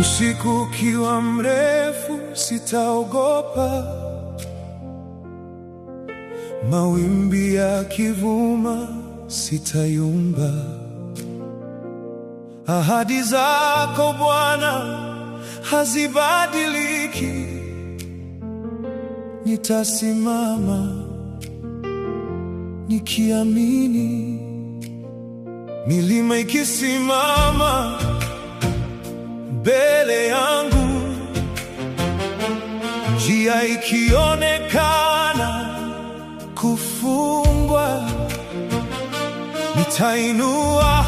Usiku ukiwa mrefu sitaogopa, mawimbi yakivuma sitayumba. Ahadi zako Bwana hazibadiliki, nitasimama nikiamini. Milima ikisimama mbele yangu, njia ikionekana kufungwa, nitainua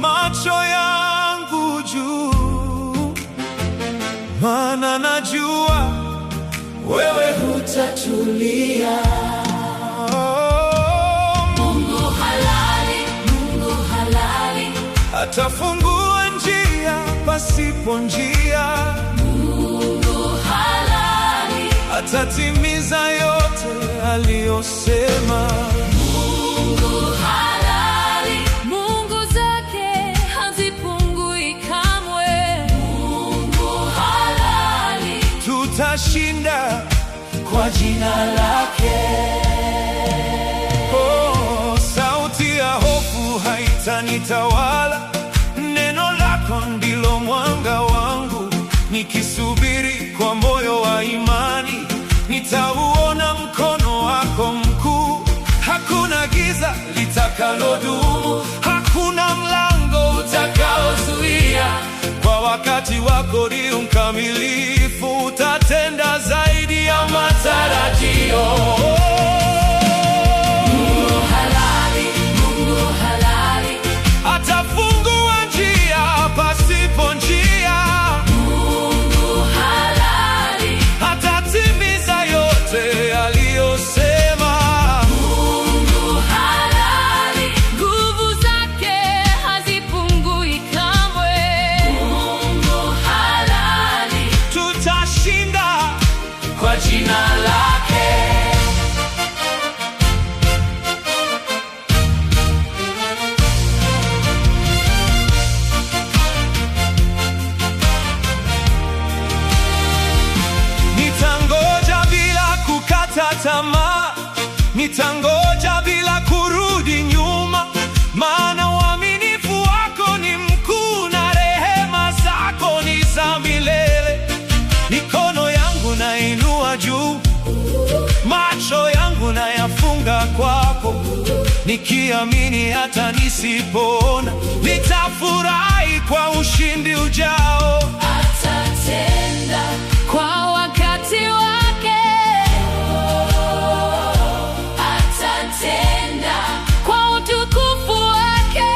macho yangu juu, maana najua wewe hutatulia. Mungu halali, Mungu halali, atafungua njia pasipo njia. Mungu halali, atatimiza yote aliyosema. Mungu halali, Mungu zake hazipungui kamwe. Mungu halali, tutashinda kwa jina lake. Oh, sauti ya hofu haitanitawala, neno lako ndilo mwanga wangu. Nikisubiri kwa moyo wa imani, nitauona mkono wako mkuu. Hakuna giza litakalodumu, hakuna mlango utakaozuia. Kwa wakati wako ni mkamilifu, utatenda zaidi ya matarajio. Mungu halali, Mungu halali, atafungua njia pasipo njia. Mungu halali, atatimiza yote aliyosema. Mungu halali, nguvu zake hazipungui kamwe. Mungu halali, tutashinda kwa jina lake. Nitangoja bila kukata tamaa, nitangoja bila kurudi nyuma, maana uaminifu wako ni mkuu na rehema zako ni za milele. Mikono yangu nainua juu, macho yangu nayafunga kwako, nikiamini hata nisipoona, nitafurahi kwa ushindi ujao. atatenda kwa wakati wake. Atatenda kwa utukufu wake.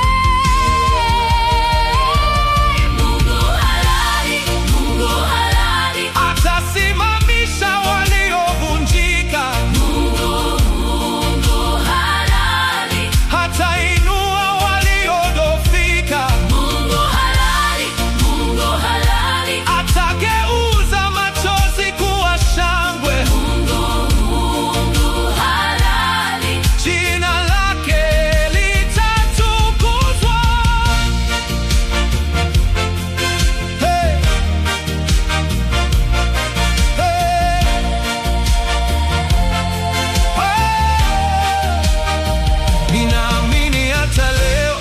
Mungu halali, Mungu halali, Atasimamisha waliovunjika, Mungu halali, hatainua waliodhofika. Mungu halali, Mungu halali, Atageuza machozi kuwa shangwe. Mungu halali, Jina lake litatukuzwa. Hey! Hey! Ninaamini hata leo,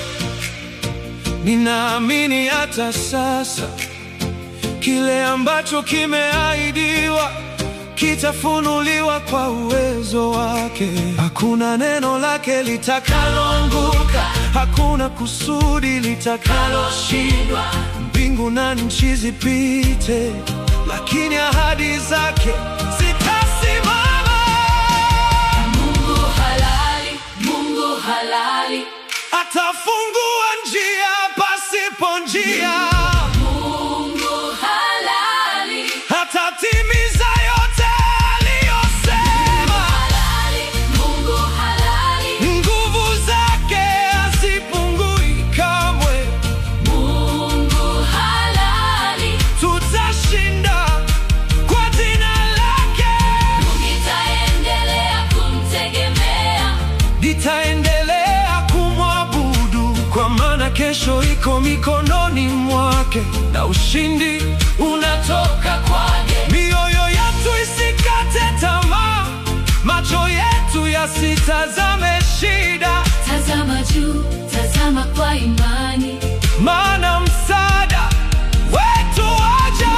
ninaamini hata sasa, kile ambacho kimeahidiwa kitafunuliwa kwa uwezo wake. Hakuna neno lake litakaloanguka, hakuna kusudi litakaloshindwa. Mbingu na nchi zipite, lakini ahadi zake zitasimama. Mungu halali, Mungu halali, Atafungua njia pasipo njia. Mungu halali, Atatimiza yote aliyosema. halali, Mungu halali, Nguvu zake hazipungui kamwe. Mungu maana kesho iko mikononi mwake na ushindi unatoka kwake. Mioyo yetu isikate tamaa, macho yetu yasitazame shida. Tazama juu, tazama kwa imani, maana msaada wetu waja.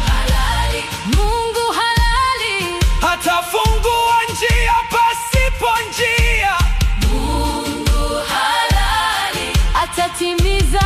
halali, Mungu halali, Hatafungua njia pasipo njia. Mungu halali, atatimiza